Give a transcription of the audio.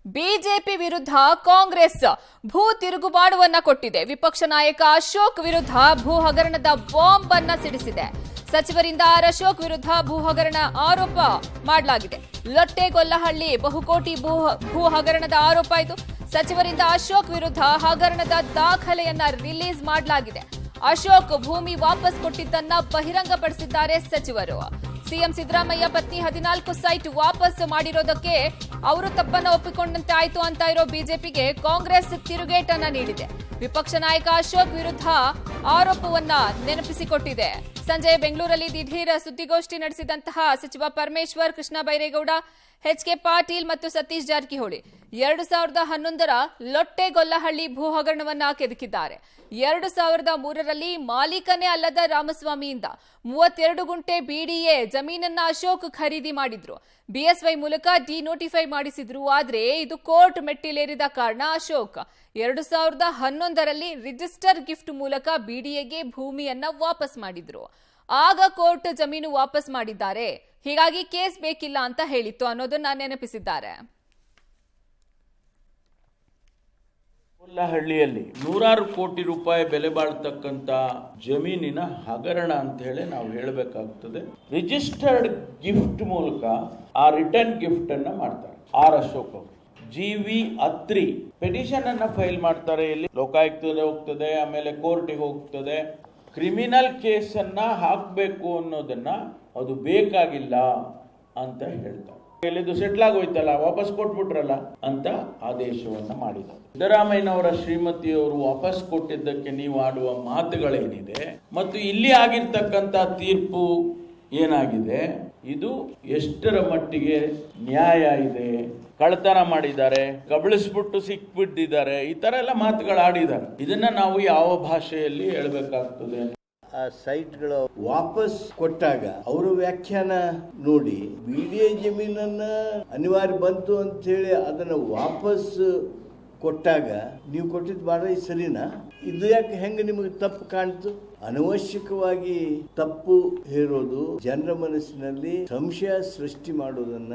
BJP ವಿರುದ್ಧ ಕಾಂಗ್ರೆಸ್ ಭೂ ತಿರುಗುಬಾಡುವನ್ನ ಕೊಟ್ಟಿದೆ. ವಿಪಕ್ಷ ನಾಯಕ ಅಶೋಕ್ ವಿರುದ್ಧ ಭೂ ಹಗರಣದ ಬಾಂಬ್ ಅನ್ನ ಸಿಡಿಸಿದೆ. ಸಚಿವರಿಂದ ಅಶೋಕ್ ವಿರುದ್ಧ ಭೂ ಹಗರಣ ಆರೋಪ ಮಾಡಲಾಗಿದೆ. ಲೊಟ್ಟೆಗೊಲ್ಲಹಳ್ಳಿ ಬಹುಕೋಟಿ ಭೂ ಹಗರಣದ ಆರೋಪ ಇದು. ಸಚಿವರಿಂದ ಅಶೋಕ್ ವಿರುದ್ಧ ಹಗರಣದ ದಾಖಲೆಯನ್ನ ರಿಲೀಸ್ ಮಾಡಲಾಗಿದೆ. ಅಶೋಕ್ ಭೂಮಿ ವಾಪಸ್ ಕೊಟ್ಟಿದ್ದನ್ನ ಬಹಿರಂಗಪಡಿಸಿದ್ದಾರೆ ಸಚಿವರು. ಸಿಎಂ ಸಿದ್ದರಾಮಯ್ಯ ಪತ್ನಿ 14 ಸೈಟ್ ವಾಪಸ್ ಮಾಡಿರೋದಕ್ಕೆ ಅವರು ತಪ್ಪನ್ನ ಒಪ್ಪಿಕೊಂಡಂತೆ ಆಯ್ತು ಅಂತ ಇರೋ ಬಿಜೆಪಿಗೆ ಕಾಂಗ್ರೆಸ್ ತಿರುಗೇಟನ್ನ ನೀಡಿದೆ. ವಿಪಕ್ಷ ನಾಯಕ ಅಶೋಕ್ ವಿರುದ್ಧ ಆರೋಪವನ್ನ ನೆನಪಿಸಿಕೊಟ್ಟಿದೆ. ಸಂಜೆ ಬೆಂಗಳೂರಲ್ಲಿ ದಿಢೀರ್ ಸುದ್ದಿಗೋಷ್ಠಿ ನಡೆಸಿದಂತಹ ಸಚಿವ ಪರಮೇಶ್ವರ್, ಕೃಷ್ಣ ಬೈರೇಗೌಡ, ಎಚ್.ಕೆ. ಪಾಟೀಲ್ ಮತ್ತು ಸತೀಶ್ ಜಾರಕಿಹೊಳಿ 2011ರ ಲೊಟ್ಟೆಗೊಲ್ಲಹಳ್ಳಿ ಭೂ ಹಗರಣವನ್ನ ಕೆದಕಿದ್ದಾರೆ. 2003ರಲ್ಲಿ ಮಾಲೀಕನೇ ಅಲ್ಲದ ರಾಮಸ್ವಾಮಿಯಿಂದ 32 ಗುಂಟೆ ಬಿಡಿಎ ಜಮೀನನ್ನ ಅಶೋಕ್ ಖರೀದಿ ಮಾಡಿದ್ರು. ಬಿಎಸ್ವೈ ಮೂಲಕ ಡಿನೋಟಿಫೈ ಮಾಡಿಸಿದ್ರು. ಆದ್ರೆ ಇದು ಕೋರ್ಟ್ ಮೆಟ್ಟಿಲೇರಿದ ಕಾರಣ ಅಶೋಕ್ 2011ರಲ್ಲಿ ರಿಜಿಸ್ಟರ್ ಗಿಫ್ಟ್ ಮೂಲಕ ಬಿಡಿಎಗೆ ಭೂಮಿಯನ್ನ ವಾಪಸ್ ಮಾಡಿದ್ರು. ಆಗ ಕೋರ್ಟ್ ಜಮೀನು ವಾಪಸ್ ಮಾಡಿದ್ದಾರೆ. ಹೀಗಾಗಿ ಕೇಸ್ ಬೇಕಿಲ್ಲ ಅಂತ ಹೇಳಿತ್ತು ಅನ್ನೋದನ್ನ ನೆನಪಿಸಿದ್ದಾರೆ. ಗೊಲ್ಲಹಳ್ಳಿಯಲ್ಲಿ ನೂರಾರು ಕೋಟಿ ರೂಪಾಯಿ ಬೆಲೆ ಬಾಳ್ತಕ್ಕಂತ ಜಮೀನಿನ ಹಗರಣ ಅಂತ ಹೇಳಿ ನಾವು ಹೇಳಬೇಕಾಗ್ತದೆ. ರಿಜಿಸ್ಟರ್ಡ್ ಗಿಫ್ಟ್ ಮೂಲಕ ಆ ರಿಟರ್ನ್ ಗಿಫ್ಟ್ ಅನ್ನ ಮಾಡ್ತಾರೆ ಅಶೋಕ್ ಅವರು. ಜಿ.ವಿ. ಅತ್ರಿ ಪೆಟಿಷನ್ ಅನ್ನ ಫೈಲ್ ಮಾಡ್ತಾರೆ. ಇಲ್ಲಿ ಲೋಕಾಯುಕ್ತಕ್ಕೆ ಹೋಗ್ತದೆ, ಆಮೇಲೆ ಕೋರ್ಟಿಗೆ ಹೋಗ್ತದೆ. ಕ್ರಿಮಿನಲ್ ಕೇಸ್ ಅನ್ನ ಹಾಕಬೇಕು ಅನ್ನೋದನ್ನ ಅದು ಬೇಕಾಗಿಲ್ಲ ಅಂತ ಹೇಳ್ತಾರೆ. ಇದು ಸೆಟ್ಲ್ ಆಗೋಯ್ತಲ್ಲ, ವಾಪಸ್ ಕೊಟ್ಬಿಟ್ರಲ್ಲ ಅಂತ ಆದೇಶವನ್ನ ಮಾಡಿದ್ದಾರೆ. ಸಿದ್ದರಾಮಯ್ಯನವರ ಶ್ರೀಮತಿಯವರು ವಾಪಸ್ ಕೊಟ್ಟಿದ್ದಕ್ಕೆ ನೀವು ಆಡುವ ಮಾತುಗಳೇನಿದೆ ಮತ್ತು ಇಲ್ಲಿ ಆಗಿರ್ತಕ್ಕಂಥ ತೀರ್ಪು ಏನಾಗಿದೆ, ಇದು ಎಷ್ಟರ ಮಟ್ಟಿಗೆ ನ್ಯಾಯ ಇದೆ, ಕಳ್ತನ ಮಾಡಿದ್ದಾರೆ, ಕಬಳಿಸ್ಬಿಟ್ಟು ಸಿಕ್ಬಿಟ್ಟಿದ್ದಾರೆ, ಈ ತರ ಎಲ್ಲ ಮಾತುಗಳಾಡಿದ್ದಾರೆ. ಇದನ್ನ ನಾವು ಯಾವ ಭಾಷೆಯಲ್ಲಿ ಹೇಳ್ಬೇಕಾಗ್ತದೆ? ಆ ಸೈಟ್ಗಳು ವಾಪಸ್ ಕೊಟ್ಟಾಗ ಅವರ ವ್ಯಾಖ್ಯಾನ ನೋಡಿ ಬಿಡಿಎ ಜಮೀನನ್ನ ಅನಿವಾರ್ಯ ಬಂತು ಅಂತ ಹೇಳಿ ಅದನ್ನ ವಾಪಸ್ ಕೊಟ್ಟಾಗ ನೀವು ಕೊಟ್ಟಿದ್ದು ಬಾಳ ಸರಿನಾ? ಇದು ಯಾಕೆ ಹೆಂಗ ನಿಮಗೆ ತಪ್ಪು ಕಾಣ್ತು? ಅನವಶ್ಯಕವಾಗಿ ತಪ್ಪು ಹೇರೋದು, ಜನರ ಮನಸ್ಸಿನಲ್ಲಿ ಸಂಶಯ ಸೃಷ್ಟಿ ಮಾಡೋದನ್ನ